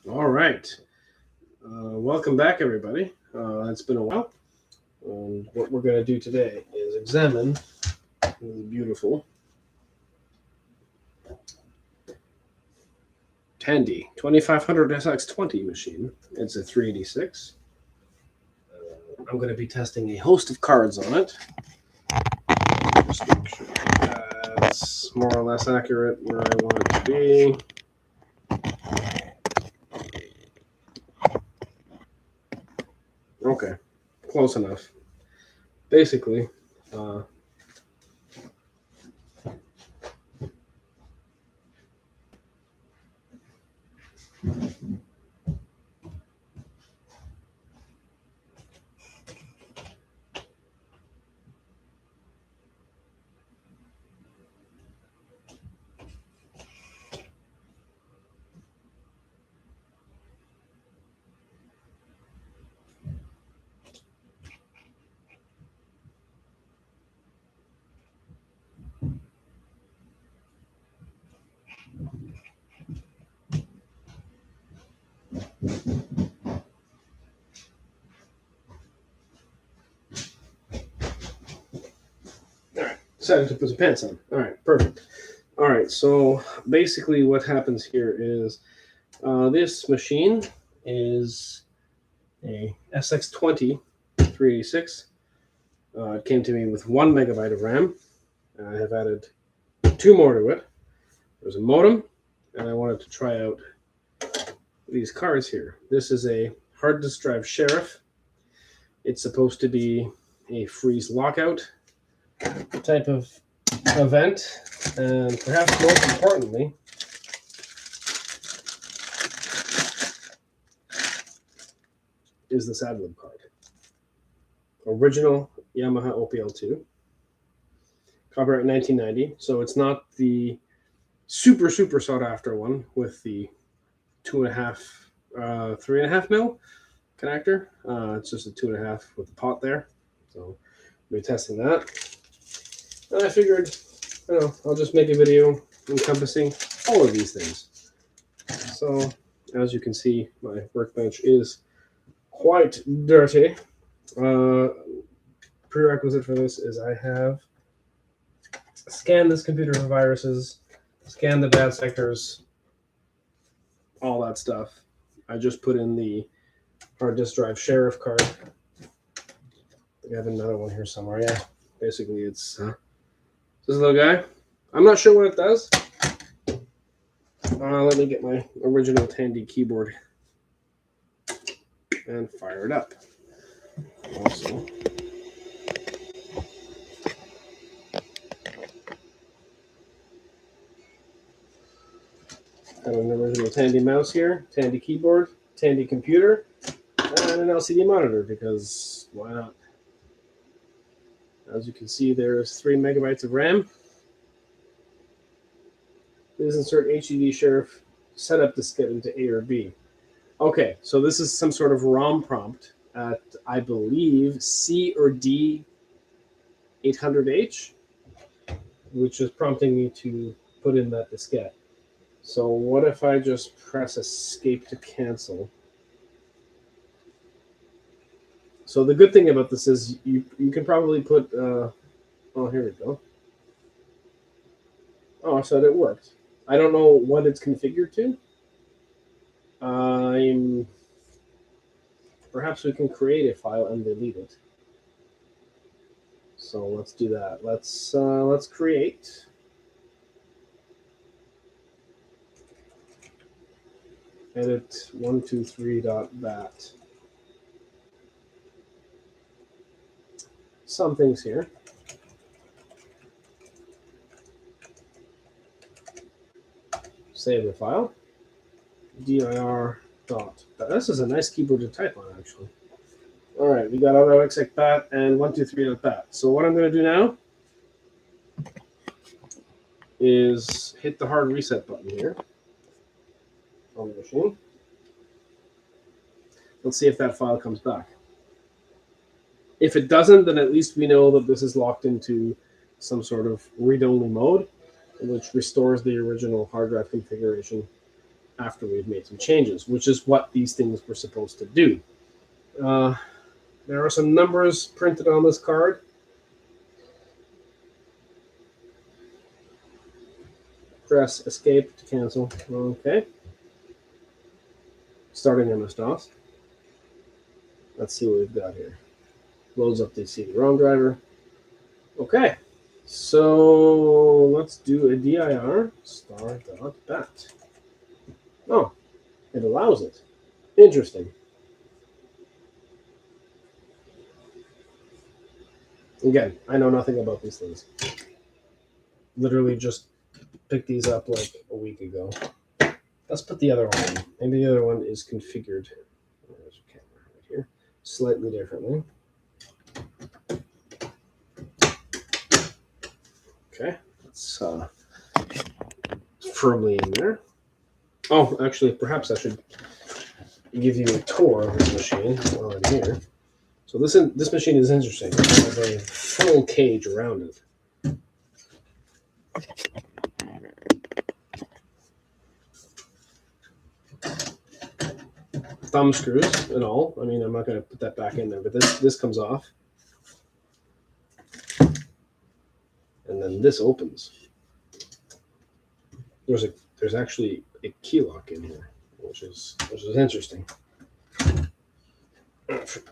All right. Welcome back, everybody. It's been a while. What we're going to do today is examine this beautiful Tandy 2500 SX20 machine. It's a 386. I'm going to be testing a host of cards on it. Just make sure that's more or less accurate where I want it to be. Okay, close enough. Basically, decided to put some pants on. All right, perfect. All right, so basically what happens here is this machine is a SX20 386. It came to me with 1 megabyte of RAM. I have added 2 more to it. There's a modem, and I wanted to try out these cards here. This is a hard disk drive Sheriff. It's supposed to be a freeze lockout type of event, and perhaps most importantly, is this Adlib card. Original Yamaha OPL2. Copyright 1990, so it's not the super sought after one with the 2.5, 3.5 mil connector. It's just a 2.5 with the pot there. So we'll be testing that. And I figured, I'll just make a video encompassing all of these things. So as you can see, my workbench is quite dirty. Prerequisite for this is I have scanned this computer for viruses, scanned the bad sectors, all that stuff. I just put in the hard disk drive Sheriff card. I have another one here somewhere. Yeah, basically it's this little guy. I'm not sure what it does. Let me get my original Tandy keyboard and fire it up. Also, got an original Tandy mouse here, Tandy keyboard, Tandy computer, and an LCD monitor because why not? As you can see, there's 3 megabytes of RAM. Please insert HDD Sheriff setup diskette into A or B. Okay, so this is some sort of ROM prompt at, I believe, C or D 800H, which is prompting me to put in that diskette. So what if I just press escape to cancel? So the good thing about this is you can probably put, oh, here we go. Oh, so it worked. I don't know what it's configured to. Perhaps we can create a file and delete it. So let's do that. Let's create. Edit 123.bat. Some things here. Save the file. dir dot. This is a nice keyboard to type on, actually. All right, we got autoexec.bat and 123.bat. So what I'm going to do now is hit the hard reset button here on the machine. Let's see if that file comes back. If it doesn't, then at least we know that this is locked into some sort of read-only mode, which restores the original hard drive configuration after we've made some changes, which is what these things were supposed to do. There are some numbers printed on this card. Press escape to cancel. Okay. Starting MS-DOS. Let's see what we've got here. Loads up the CD-ROM driver. Okay. So let's do a dir star.bat. Oh, it allows it. Interesting. Again, I know nothing about these things. Literally just picked these up like a week ago. Let's put the other one in. Maybe the other one is configured. There's a camera right here. Slightly differently. Okay, that's firmly in there. Oh, actually, perhaps I should give you a tour of this machine while I'm here. So this machine is interesting. It has a full cage around it. Thumb screws and all. I mean, I'm not going to put that back in there, but this comes off. And then this opens. There's actually a key lock in here, which is interesting.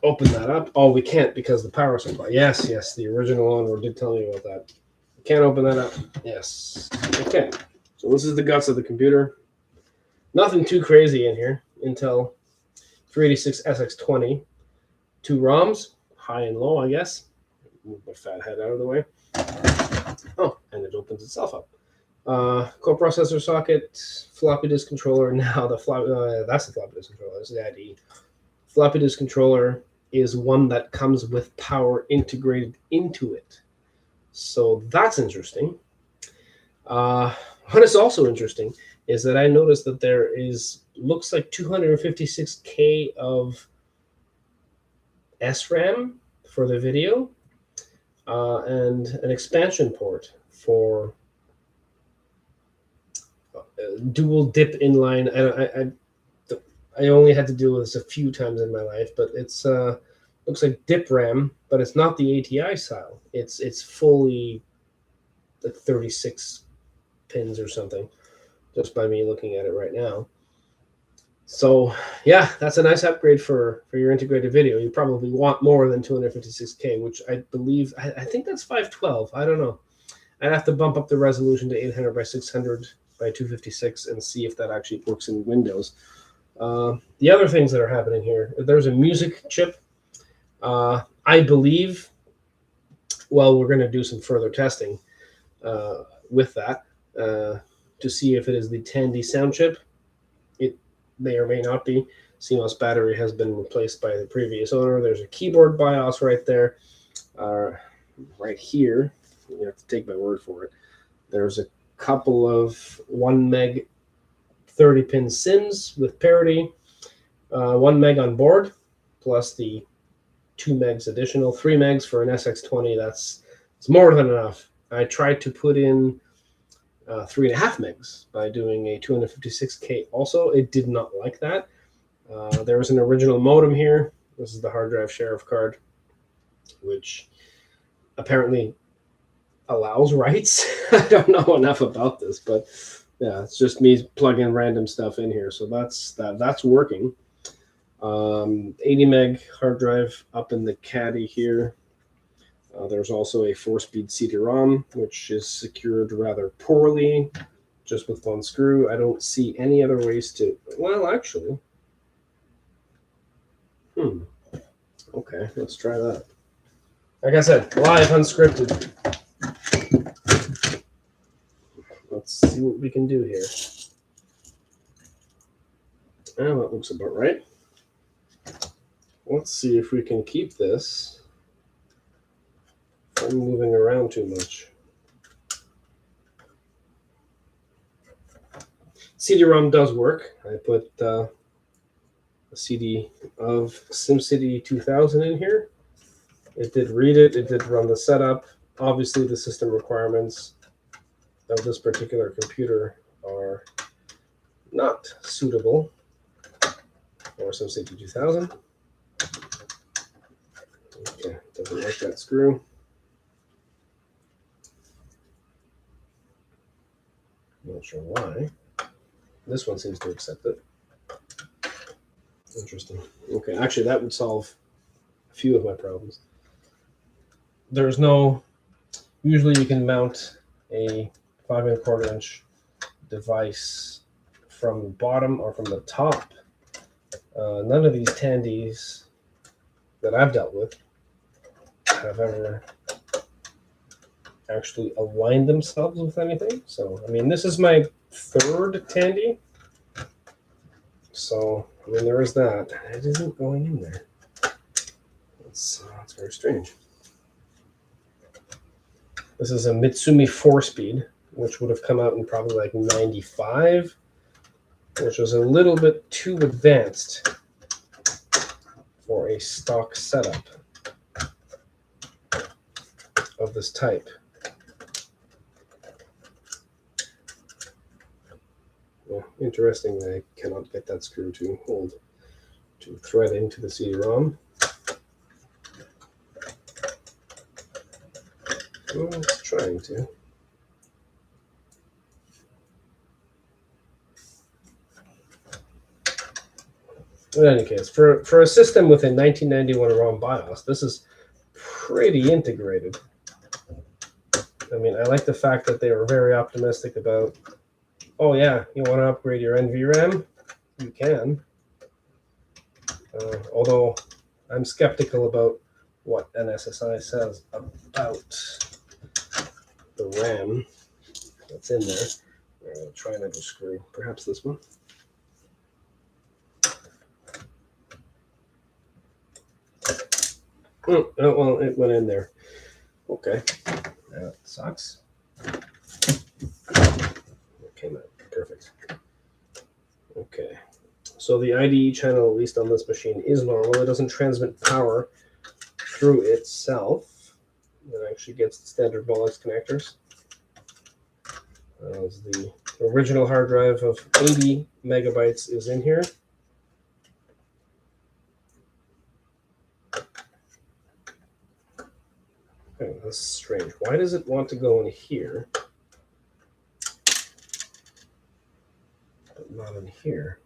Open that up. Oh, we can't because the power supply. Yes, the original owner did tell me about that. We can't open that up. Yes. Okay. So this is the guts of the computer. Nothing too crazy in here. Intel 386 SX20. 2 ROMs, high and low, I guess. Move my fat head out of the way. Oh, and it opens itself up. Coprocessor socket, floppy disk controller. Now that's the floppy disk controller. This is the IDE. Floppy disk controller is one that comes with power integrated into it. So that's interesting. What is also interesting is that I noticed that there looks like 256K of SRAM for the video and an expansion port for dual dip inline. I only had to deal with this a few times in my life, but it's looks like dip RAM, but it's not the ATI style. It's fully like 36 pins or something, just by me looking at it right now. So yeah, that's a nice upgrade for your integrated video. You probably want more than 256K, which I believe, I think that's 512. I don't know. I'd have to bump up the resolution to 800 by 600 by 256 and see if that actually works in Windows. The other things that are happening here, there's a music chip. I believe, well, we're going to do some further testing with that to see if it is the Tandy sound chip. It may or may not be. CMOS battery has been replaced by the previous owner. There's a keyboard BIOS right there. Right here, you have to take my word for it. There's a couple of 1 meg 30-pin SIMs with parity, 1 meg on board, plus the 2 megs additional, 3 megs for an SX20. It's more than enough. I tried to put in 3.5 megs by doing a 256K also. It did not like that. There was an original modem here. This is the hard drive Sheriff card, which apparently allows writes. I don't know enough about this, but yeah, it's just me plugging random stuff in here. So that's working. 80 meg hard drive up in the caddy here. There's also a 4-speed CD-ROM, which is secured rather poorly, just with one screw. I don't see any other ways to, well, actually. Okay, let's try that. Like I said, live, unscripted. Let's see what we can do here. Oh, that looks about right. Let's see if we can keep this from moving around too much. CD-ROM does work. I put a CD of SimCity 2000 in here. It did read it. It did run the setup. Obviously, the system requirements of this particular computer are not suitable for SimCity 2000. Okay, doesn't like that screw. Not sure why. This one seems to accept it. Interesting. Okay, actually that would solve a few of my problems. There's no, usually you can mount a 5 1/4 inch device from the bottom or from the top. None of these Tandys that I've dealt with have ever actually aligned themselves with anything. So, I mean, this is my third Tandy. So, I mean, there is that. It isn't going in there. It's very strange. This is a Mitsumi 4-speed, which would have come out in probably like 95, which was a little bit too advanced for a stock setup of this type. Well, interesting that I cannot get that screw to hold to thread into the CD-ROM. Well, it's trying to. In any case, for a system with a 1991 ROM BIOS, this is pretty integrated. I mean, I like the fact that they were very optimistic about, oh yeah, you want to upgrade your NVRAM? You can. Although I'm skeptical about what NSSI says about the RAM that's in there. I'm going to try another screw. Perhaps this one. Oh, well, it went in there. Okay. That sucks. It came out. Perfect. Okay. So the IDE channel, at least on this machine, is normal. It doesn't transmit power through itself. It actually gets the standard Molex connectors. The original hard drive of 80 megabytes is in here. Okay, that's strange. Why does it want to go in here, but not in here?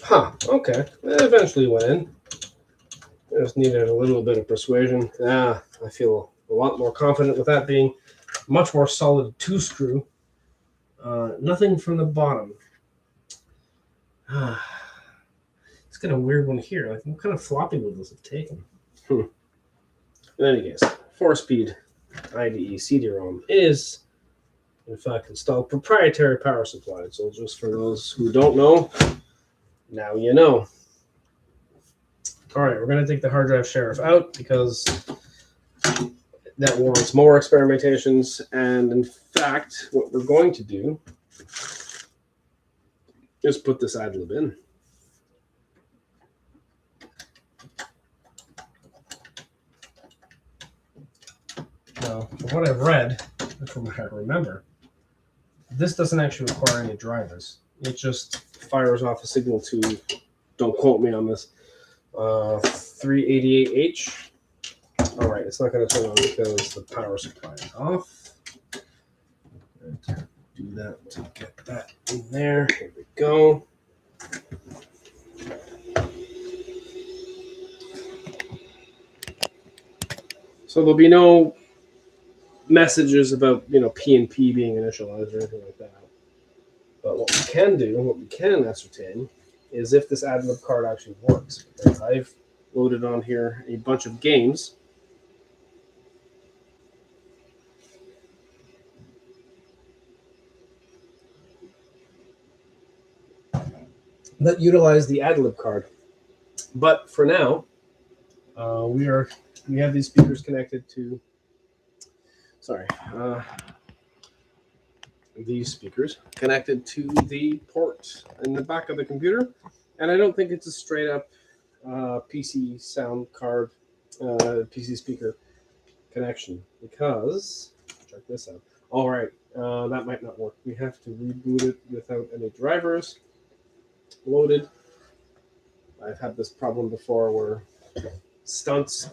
Huh, okay. It eventually went in. I just needed a little bit of persuasion. I feel a lot more confident with that being much more solid 2-screw. Nothing from the bottom. It's kind of weird one here. Like, what kind of floppy would this have taken? In any case, 4-speed IDE CD-ROM is, in fact, installed proprietary power supply. So just for those who don't know, now you know. All right, we're going to take the hard drive Sheriff out because that warrants more experimentations. And in fact, what we're going to do is put this Adlib in. Now, from what I've read, and from what I remember, this doesn't actually require any drivers. It just fires off a signal to, don't quote me on this, 388H. All right, it's not going to turn on because the power supply is off. Do that to get that in there. Here we go. So there'll be no messages about, PNP being initialized or anything like that. But what we can do, what we can ascertain, is if this Adlib card actually works. Because I've loaded on here a bunch of games. That utilize the Adlib card. But for now, we have these speakers connected to sorry, these speakers connected to the port in the back of the computer, and I don't think it's a straight up PC sound card, PC speaker connection, because check this out. All right, that might not work. We have to reboot it without any drivers loaded. I've had this problem before where the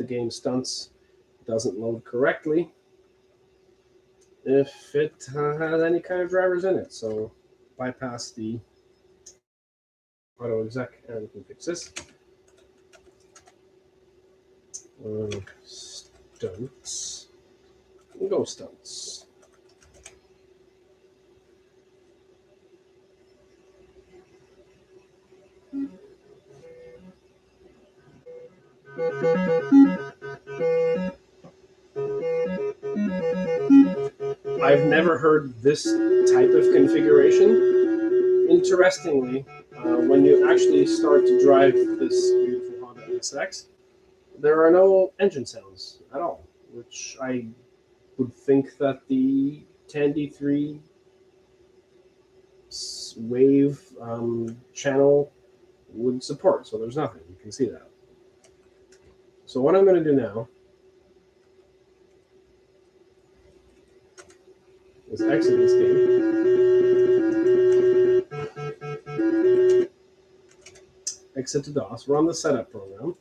game Stunts doesn't load correctly if it has any kind of drivers in it. So bypass the auto exec and we can fix this. Stunts. Go Stunts. I've never heard this type of configuration. Interestingly, when you actually start to drive this beautiful Honda NSX, there are no engine sounds at all, which I would think that the Tandy 3 wave channel would support. So there's nothing. You can see that. So what I'm going to do now is exit this game. Exit to DOS. Run the setup program.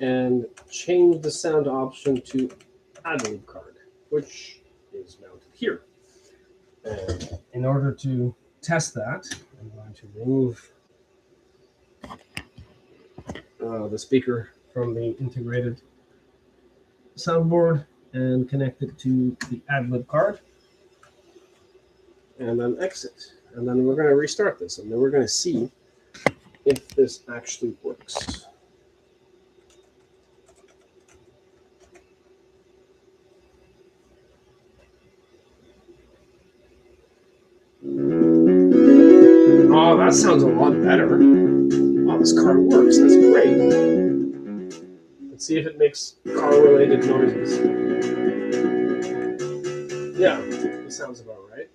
And change the sound option to Adlib card, which is mounted here. And in order to test that, I'm going to remove the speaker from the integrated soundboard and connect it to the Adlib card, and then exit. And then we're going to restart this, and then we're going to see if this actually works. Oh, that sounds a lot better. Oh, this card works. That's great. Let's see if it makes car-related noises. Yeah, it sounds about right.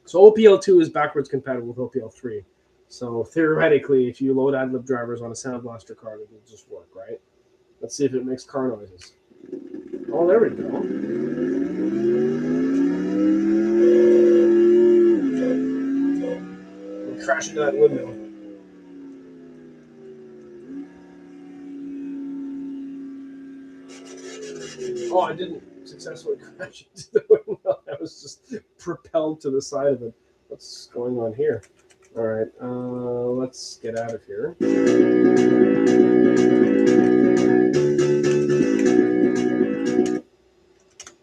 So OPL2 is backwards compatible with OPL3. So theoretically, if you load Adlib drivers on a Sound Blaster card, it will just work, right? Let's see if it makes car noises. Oh, there we go. We'll crash into that windmill. Oh, I didn't successfully crash into the windmill. I was just propelled to the side of it. What's going on here? All right, let's get out of here.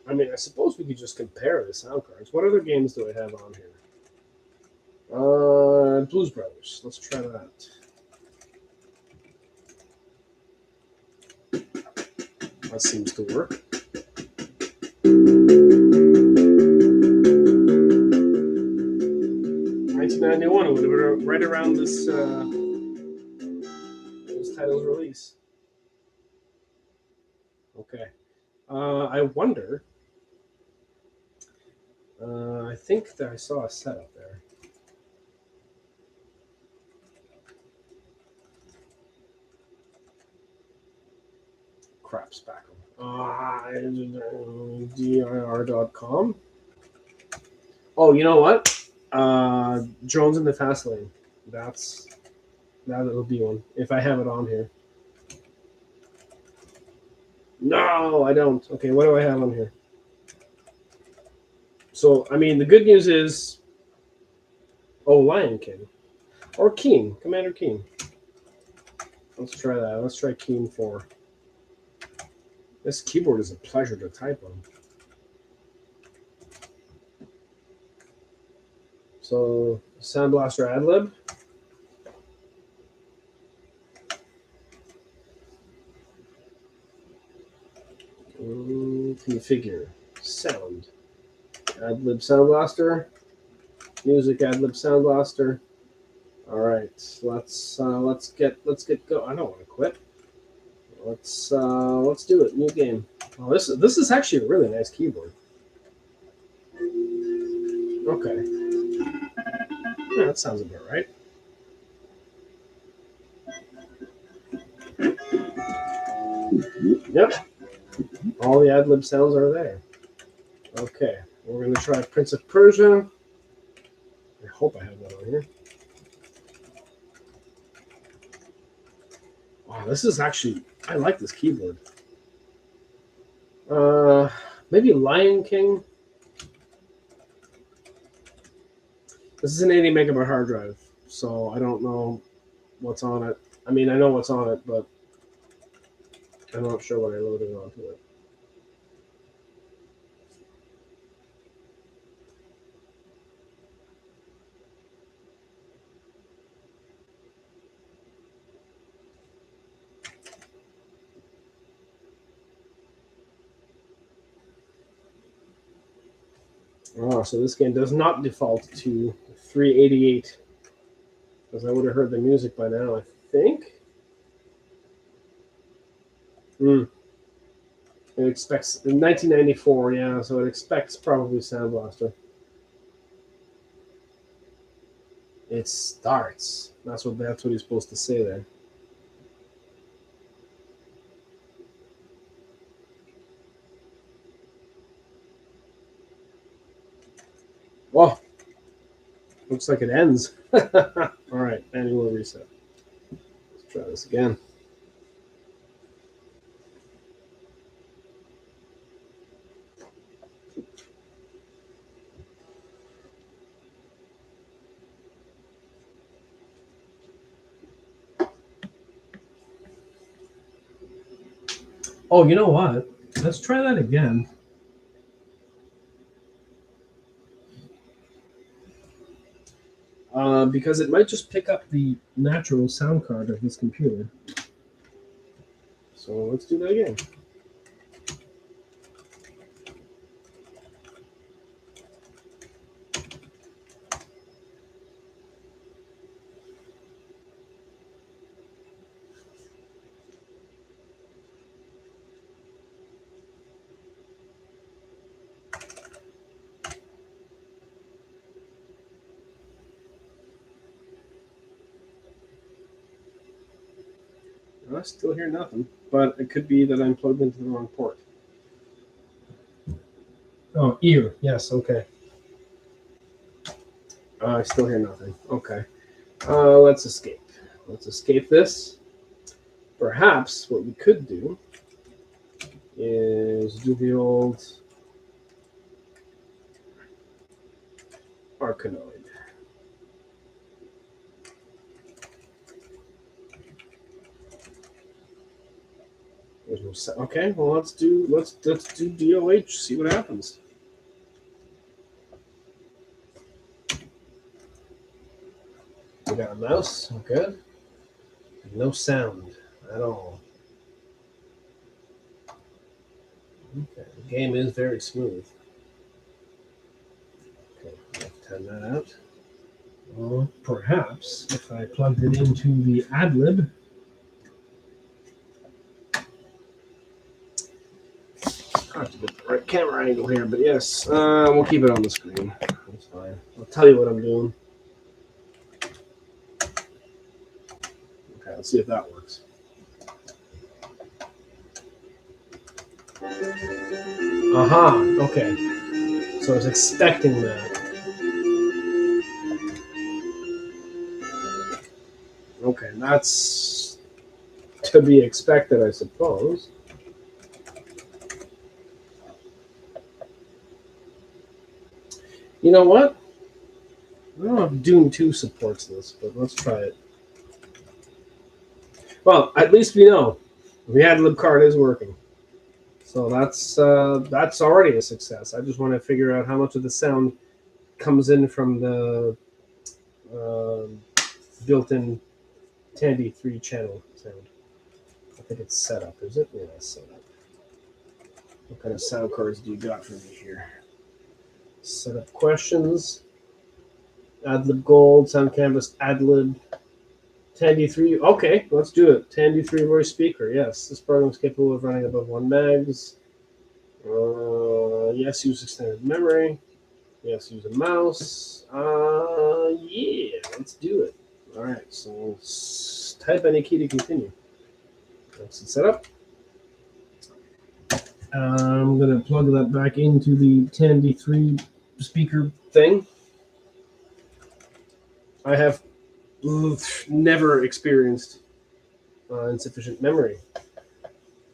I mean, I suppose we could just compare the sound cards. What other games do I have on here? Blues Brothers. Let's try that. That seems to work. It would have been right around this title's release. Okay. I wonder. I think that I saw a setup there. Crap, spackle. dir.com. Oh, you know what? Drones in the fast lane. That'll be one if I have it on here. No, I don't. Okay, what do I have on here? So, I mean, the good news is, Lion King or Keen, Commander Keen. Let's try that. Let's try Keen 4. This keyboard is a pleasure to type on. So, Sound Blaster Adlib. Configure sound. Adlib Sound Blaster. Music Adlib Sound Blaster. All right, let's get go. I don't want to quit. Let's do it. New game. Oh, this is actually a really nice keyboard. Okay. Yeah, that sounds about right. Yep. All the Adlib sounds are there. Okay. We're going to try Prince of Persia. I hope I have that on here. Wow, this is actually... I like this keyboard. Maybe Lion King. This is an 80 megabyte hard drive, so I don't know what's on it. I mean, I know what's on it, but I'm not sure what I loaded onto it. Oh, so this game does not default to 388, because I would have heard the music by now, I think. It expects in 1994, yeah, so it expects probably Sound Blaster. It starts. That's what he's supposed to say there. Whoa. Looks like it ends. All right, manual reset. Let's try this again. Oh, you know what? Let's try that again. Because it might just pick up the natural sound card of this computer. So let's do that again. I still hear nothing, but it could be that I'm plugged into the wrong port. Oh, ear. Yes, okay. I still hear nothing. Okay. Let's escape. Let's escape this. Perhaps what we could do is do the old Arcanoid. There's no sound. Okay, well let's do DOH. See what happens. We got a mouse. Good. No sound at all. Okay, the game is very smooth. Okay, let's turn that out. Well, perhaps if I plugged it into the Adlib. I have to get the right camera angle here, but yes, we'll keep it on the screen. That's fine. I'll tell you what I'm doing. Okay, let's see if that works. Aha, okay. So I was expecting that. Okay, that's to be expected, I suppose. You know what? I don't know if Doom 2 supports this, but let's try it. Well, at least we know the Adlib card is working. So that's already a success. I just want to figure out how much of the sound comes in from the built-in Tandy 3-channel sound. I think it's set up, is it? Yeah, it's set up. What kind of sound cards do you got for me here? Setup questions. Adlib Gold, Sound Canvas, Adlib. Tandy 3. Okay, let's do it. Tandy 3 voice speaker. Yes, this program is capable of running above 1 megs. Yes, use extended memory. Yes, use a mouse. Yeah, let's do it. All right, so type any key to continue. That's it set up. I'm going to plug that back into the Tandy 3 speaker thing. I have never experienced insufficient memory.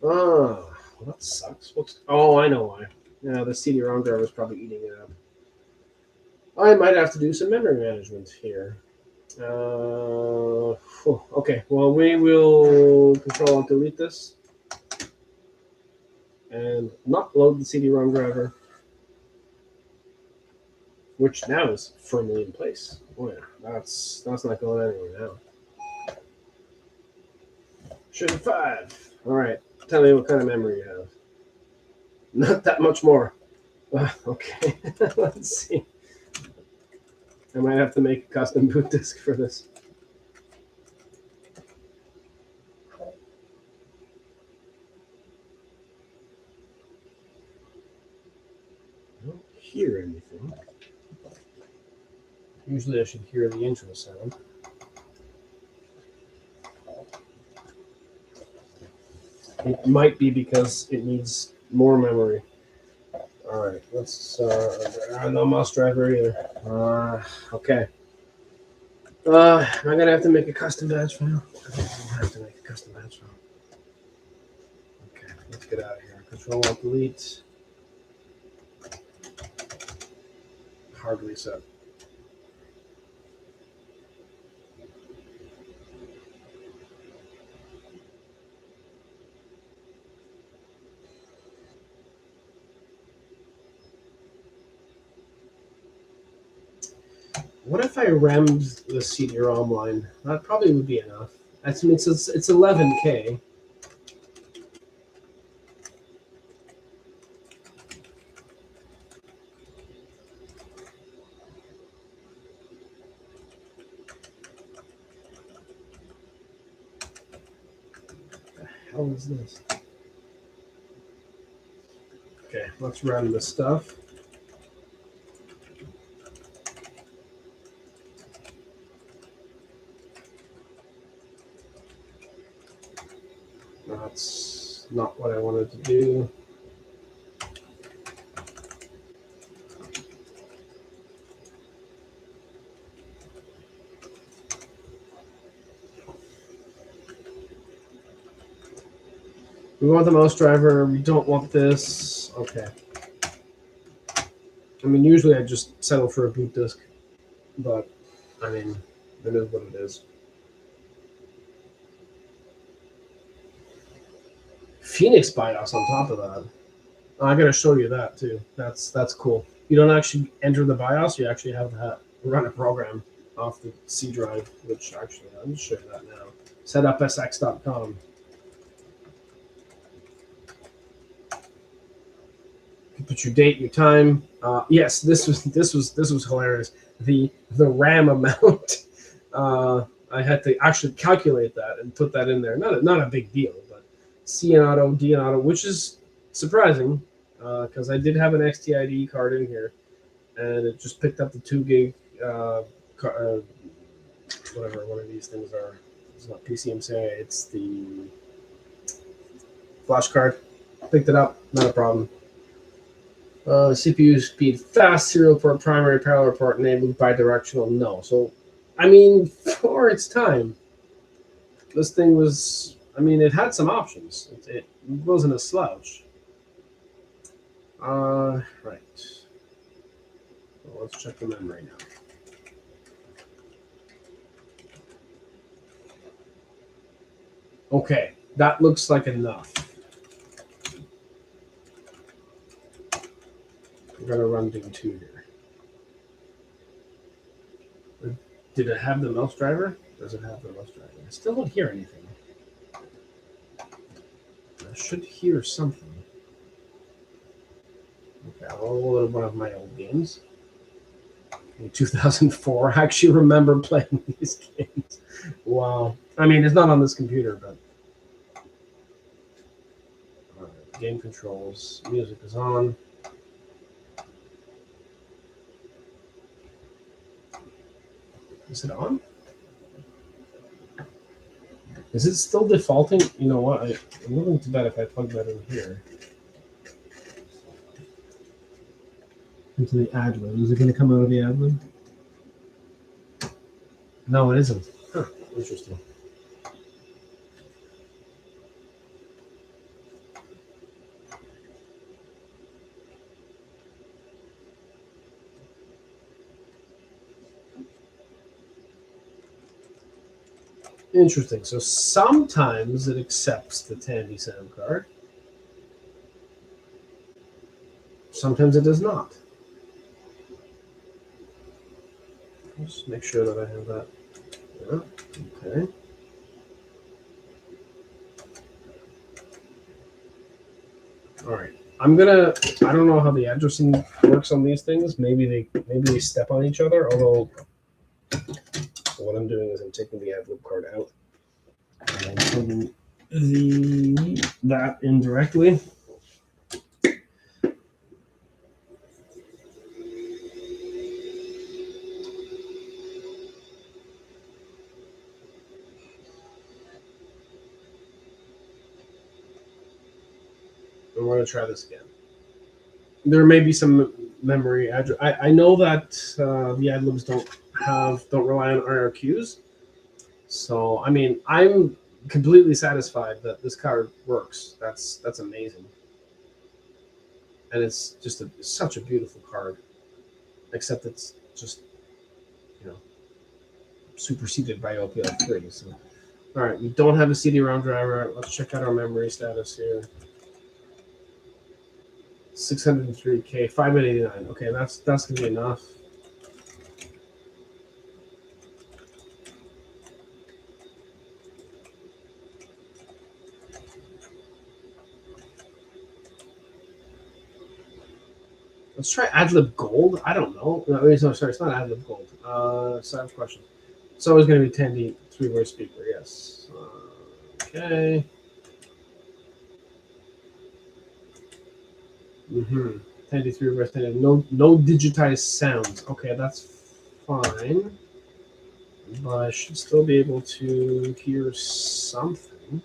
Well, that sucks. Oh, I know why. Yeah, the CD-ROM driver is probably eating it up. I might have to do some memory management here. Okay, well, we will control and delete this and not load the CD-ROM driver, which now is firmly in place. Oh yeah, that's not going anywhere now. Sheriff 5. All right, tell me what kind of memory you have. Not that much more. Okay, let's see. I might have to make a custom boot disk for this. I don't hear anything. Usually I should hear the intro sound. It might be because it needs more memory. All right, let's. No mouse driver either. Okay. I'm gonna have to make a custom batch file. Okay, let's get out of here. Control Alt Delete. Hard reset. What if I rammed the CD-ROM line? That probably would be enough. I mean, it's 11K. What the hell is this? Okay, let's run this stuff. That's not what I wanted to do. We want the mouse driver. We don't want this. Okay. I mean, usually I just settle for a boot disk, but I mean, it is what it is. Phoenix BIOS on top of that. I gotta show you that too. That's cool. You don't actually enter the BIOS. You actually have to run a program off the C drive, which actually I'll just show you that now. Setupsx.com. You put your date, your time. Yes, this was hilarious. The RAM amount. I had to actually calculate that and put that in there. Not a big deal, but C and auto, D and auto, which is surprising because I did have an XTID card in here, and it just picked up the 2 gig, whatever one of these things are. It's not PCMCIA. It's the flash card. Picked it up, not a problem. CPU speed fast, serial port, primary, parallel port, enabled bidirectional, no. So, I mean, for its time, this thing was, I mean, it had some options. It wasn't a slouch. Right. Well, let's check the memory now. Okay, that looks like enough. We're going to run Doom 2 here. Did it have the mouse driver? Does it have the mouse driver? I still don't hear anything. I should hear something. Okay, I'll load one of my old games. In 2004, I actually remember playing these games. Wow. I mean, it's not on this computer, but... All right. Game controls. Music is on. Is it on? Is it still defaulting? You know what? I'm willing to bet if I plug that in here into the Adlib, is it going to come out of the Adlib? No, it isn't. Huh. Interesting. Interesting. So sometimes it accepts the Tandy sound card. Sometimes it does not. Just make sure that I have that. Yeah. Okay. All right. I don't know how the addressing works on these things. Maybe they step on each other. Although what I'm doing is I'm taking the Adlib card out and I'm putting that in directly. I'm going to try this again. There may be some memory address. I know that the Adlibs don't rely on IRQs. So I mean, I'm completely satisfied that this card works. That's amazing, and it's just such a beautiful card. Except it's just superseded by OPL3. So all right, we don't have a CD-ROM driver. Let's check out our memory status here. 603K, 589. Okay, that's gonna be enough. Let's try Adlib Gold. I don't know. No, sorry, it's not Adlib Gold. So I have a question. It's always going to be Tandy 3-voice speaker. Yes. Okay. Tandy 3-voice. Tandy. No digitized sounds. Okay, that's fine. But I should still be able to hear something.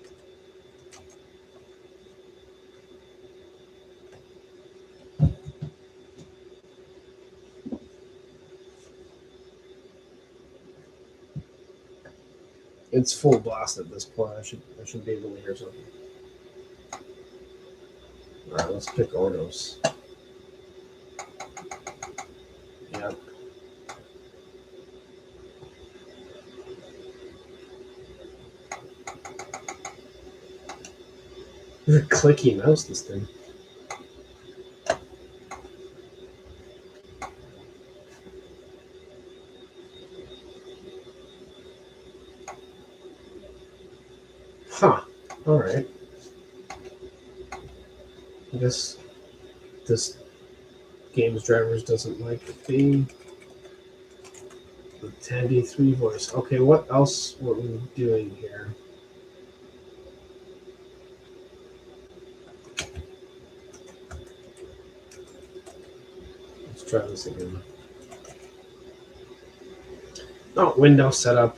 It's full blast at this point. I should be able to hear something. All right, let's pick Ordos. Yep. It's a clicky mouse, this thing. Huh. All right. I guess this game's drivers doesn't like the Tandy 3-voice. Okay, what else were we doing here? Let's try this again. Oh, Windows setup.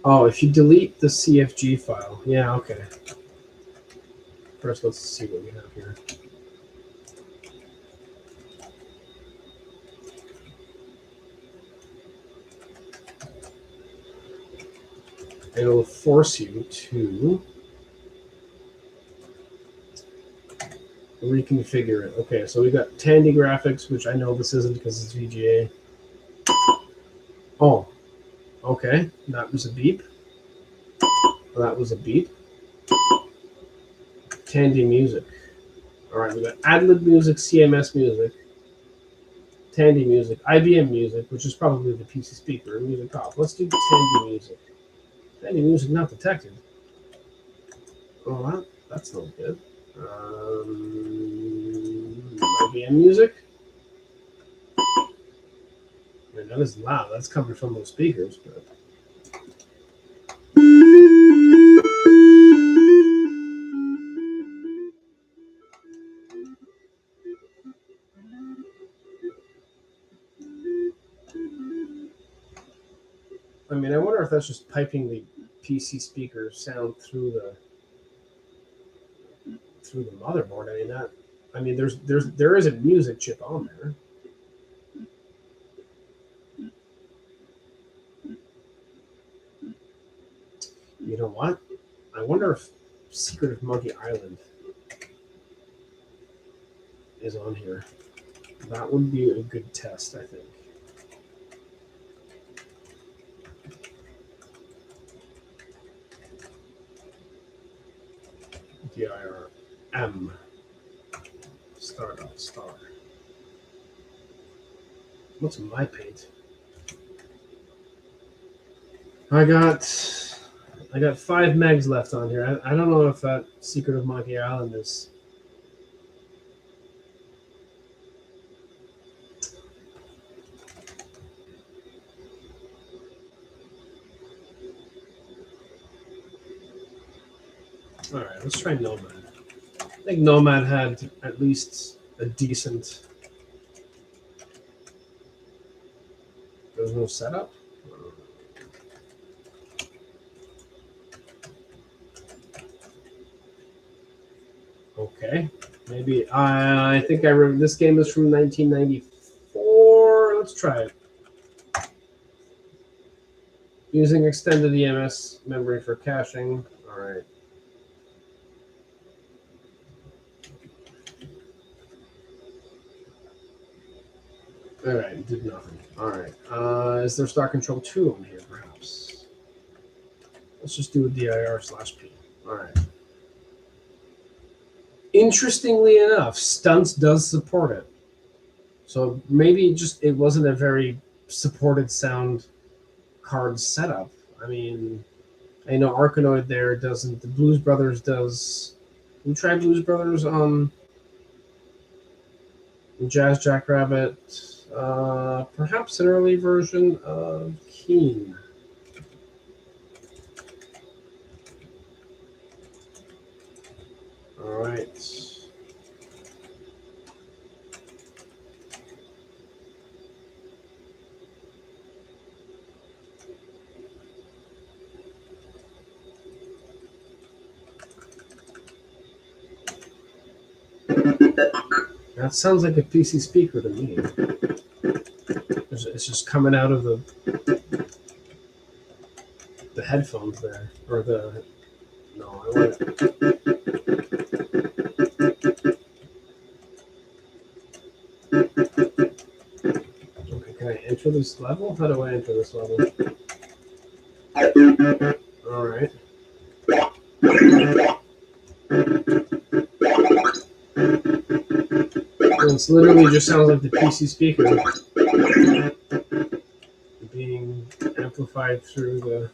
Oh, if you delete the CFG file. Yeah, okay. First, let's see what we have here. It'll force you to reconfigure it. Okay, so we got Tandy graphics, which I know this isn't because it's VGA. Oh, okay. That was a beep. That was a beep. Tandy music. All right, we got Adlib music, CMS music, Tandy music, IBM music, which is probably the PC speaker, music off. Let's do Tandy music. Tandy music not detected. Oh, that's not good. IBM music. mean, that is loud. That's coming from those speakers, but. I mean, I wonder if that's just piping the PC speaker sound through the motherboard. I mean that. I mean, there is a music chip on there. You know what? I wonder if Secret of Monkey Island is on here. That would be a good test, I think. DIRM. Star. What's my paint? I got 5 megs left on here. I don't know if that Secret of Monkey Island is. All right, let's try Nomad. I think Nomad had at least a decent. There's no setup. Okay, maybe I think I remember this game is from 1994. Let's try it. Using extended EMS memory for caching. All right. All right, did nothing. All right. Is there Star Control 2 on here, perhaps? Let's just do a dir/p. All right. Interestingly enough, Stunts does support it. So maybe just it wasn't a very supported sound card setup. I mean, I know Arkanoid there doesn't. The Blues Brothers does. We tried Blues Brothers on Jazz Jackrabbit. Perhaps an early version of Keen. All right. That sounds like a PC speaker to me. It's just coming out of the headphones there, or the. No, I want it. Okay, can I enter this level? How do I enter this level? All right. It literally just sounds like the PC speaker being amplified through the.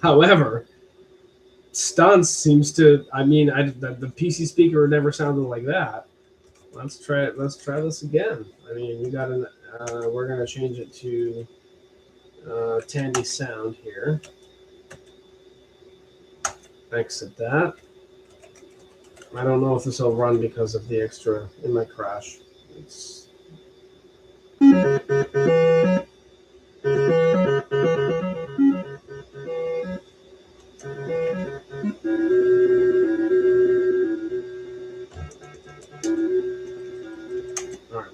However, Stunts seems to. I mean, the PC speaker would never sounded like that. Let's try it. Let's try this again. I mean, we got an. We're gonna change it to Tandy sound here. Exit that. I don't know if this will run because of the extra. It might crash. It's.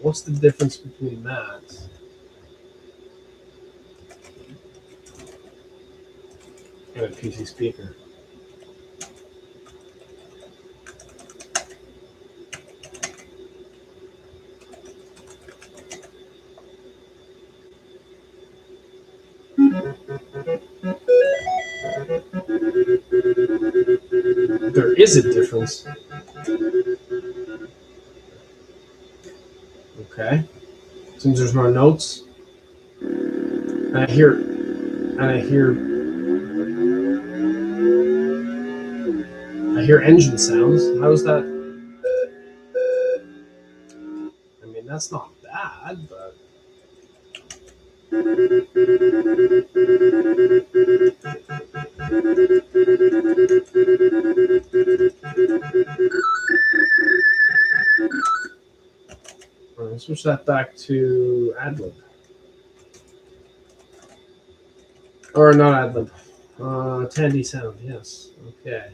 What's the difference between that and a PC speaker? There is a difference. Okay. Seems there's more notes. And I hear engine sounds. How's that? I mean, that's not bad, but all right, switch that back to Adlib. Or not Adlib. Tandy sound, yes. Okay.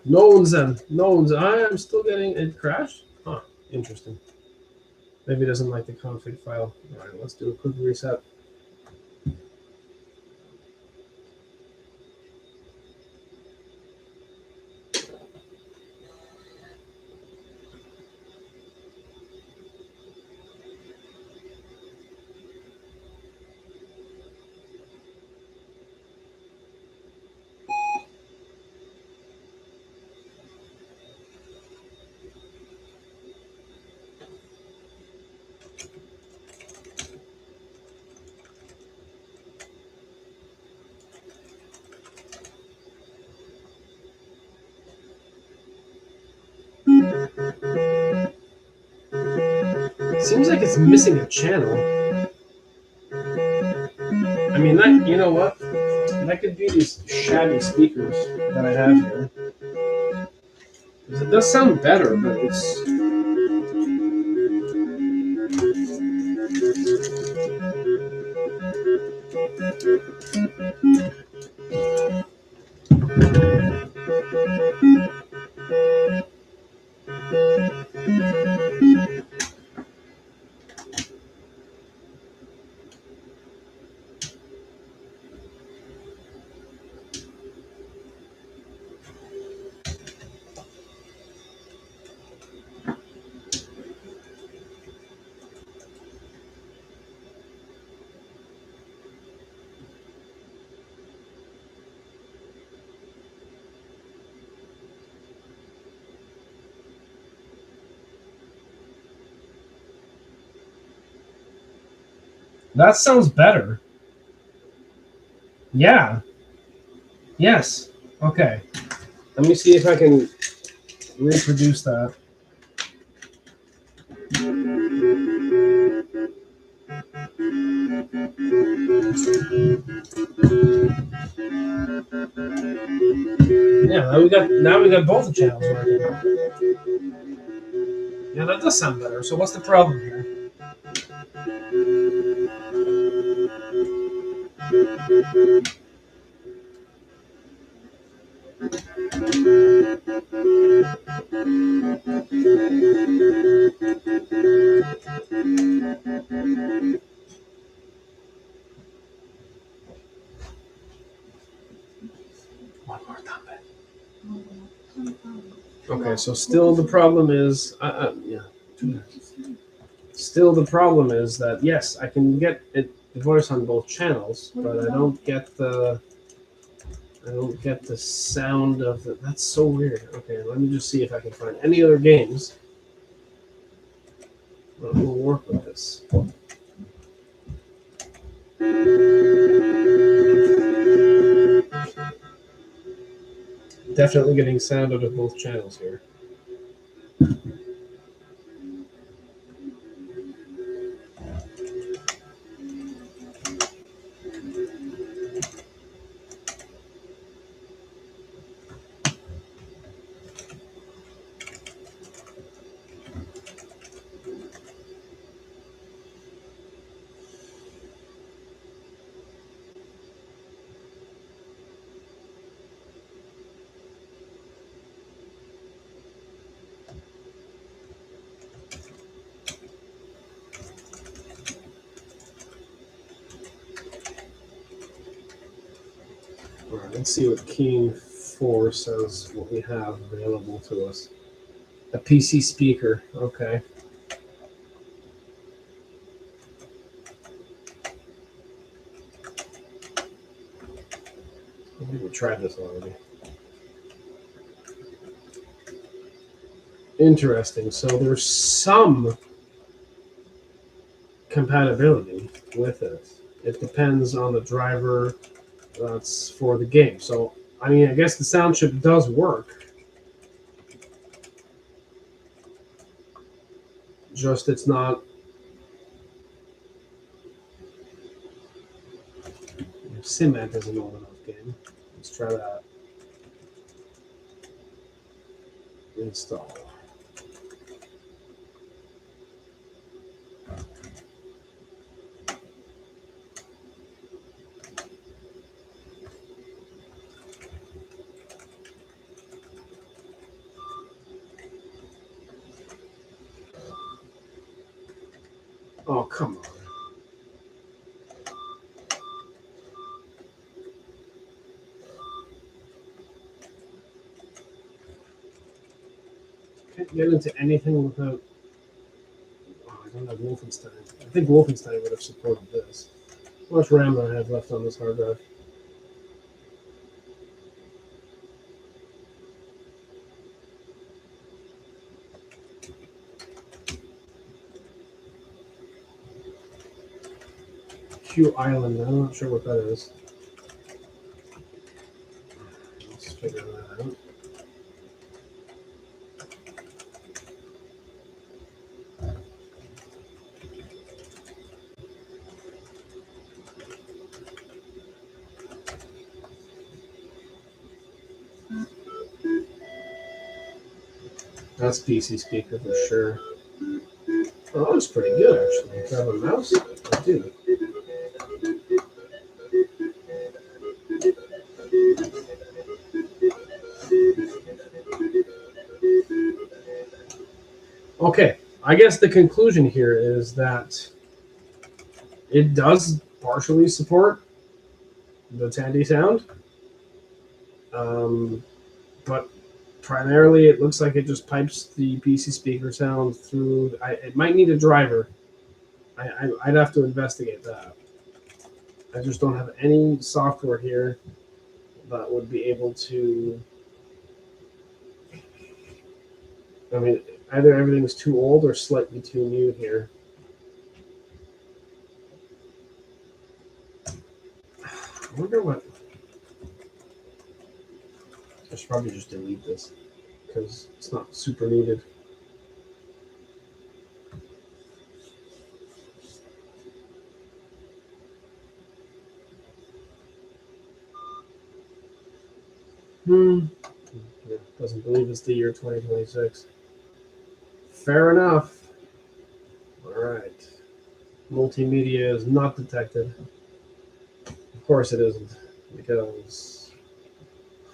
No one's in. No one's. I am still getting it crashed. Huh. Interesting. Maybe it doesn't like the config file. All right, let's do a quick reset. Seems like it's missing a channel. I mean, that, you know what? That could be these shabby speakers that I have here. It does sound better, but it's. That sounds better. Yeah. Yes. Okay. Let me see if I can reproduce that. Yeah, now we got both channels working. Yeah, that does sound better. So what's the problem here? One more time. Okay, so still the problem is, yeah. Still the problem is that yes, I can get the voice on both channels, but I don't get the sound of it. That's so weird. Okay, let me just see if I can find any other games that will work with this. Definitely getting sound out of both channels here. All right, let's see what Keen 4 says, what we have available to us. A PC speaker, okay. tried this already. Interesting. So there's some compatibility with it. It depends on the driver that's for the game. So, I mean, I guess the sound chip does work. Just it's not. Cement is an old enough game. Let's try that. Install. Oh, come on. Can't get into anything without. Oh, I don't have Wolfenstein. I think Wolfenstein would have supported this. How much RAM do I have left on this hard drive? Q Island. I'm not sure what that is. Let's figure that out. That's PC speaker for sure. Oh, that looks pretty good actually. Do I have a mouse? I do. Okay, I guess the conclusion here is that it does partially support the Tandy sound, but primarily it looks like it just pipes the PC speaker sound through. It might need a driver. I'd have to investigate that. I just don't have any software here that would be able to. I mean, either everything's too old or slightly too new here. I wonder what. I should probably just delete this because it's not super needed. Yeah, doesn't believe it's the year 2026. Fair enough. All right. Multimedia is not detected. Of course it isn't, because.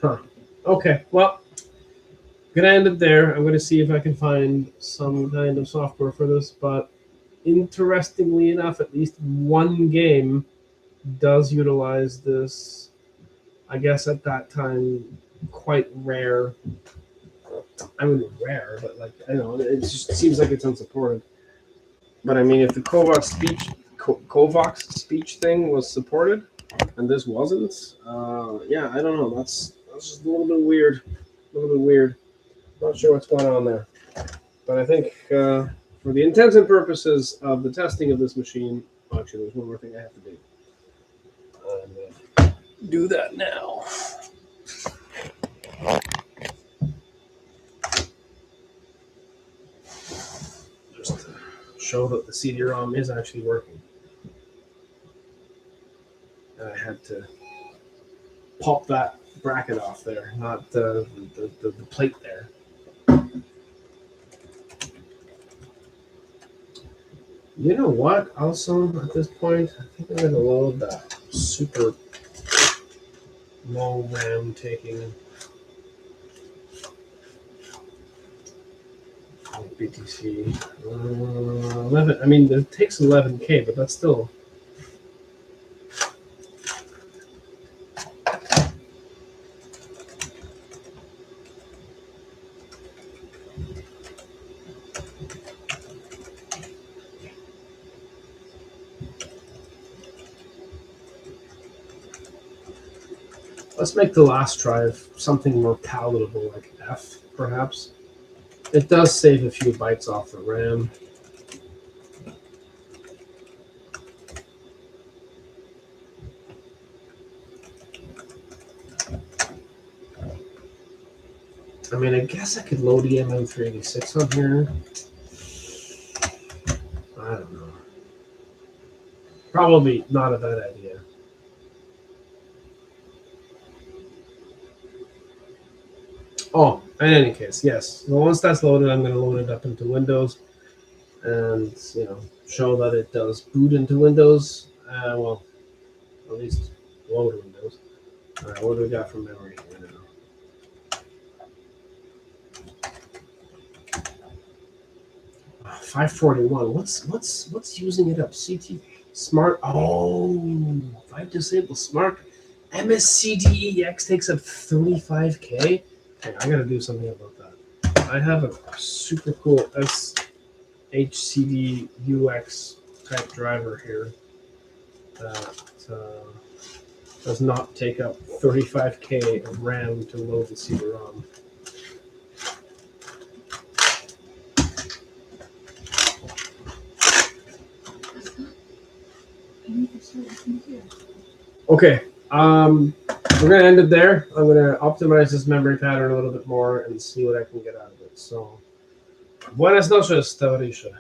Huh. Okay, well, I'm going to end it there. I'm going to see if I can find some kind of software for this, but interestingly enough, at least one game does utilize this, I guess at that time, quite rare. I mean, rare, but like, I don't know, it just seems like it's unsupported. But I mean, if the Kovacs speech thing was supported, and this wasn't, yeah, I don't know. That's just a little bit weird. Not sure what's going on there. But I think for the intents and purposes of the testing of this machine, actually, there's one more thing I have to do. I'm going to do that now. Just to show that the CD-ROM is actually working. And I had to pop that bracket off there, not the plate there. You know what? Also, at this point, I think I'm going to load that super low RAM taking BTC 11. I mean, it takes 11K, but that's still. Let's make the last drive something more palatable, like F, perhaps. It does save a few bytes off the RAM. I mean, I guess I could load the MM386 on here. I don't know. Probably not a bad idea. Oh, in any case, yes. So once that's loaded, I'm going to load it up into Windows and, you know, show that it does boot into Windows. Well, at least load Windows. All right, what do we got from memory here now? Oh, 541. What's using it up? CT Smart. Oh, if I disable Smart, MSCDEX takes up 35K. Okay, I gotta do something about that. I have a super cool HDD UX type driver here that does not take up 35K of RAM to load the CD-ROM. Okay, we're gonna end it there. I'm gonna optimize this memory pattern a little bit more and see what I can get out of it. So, buenas noches, Tabarisha.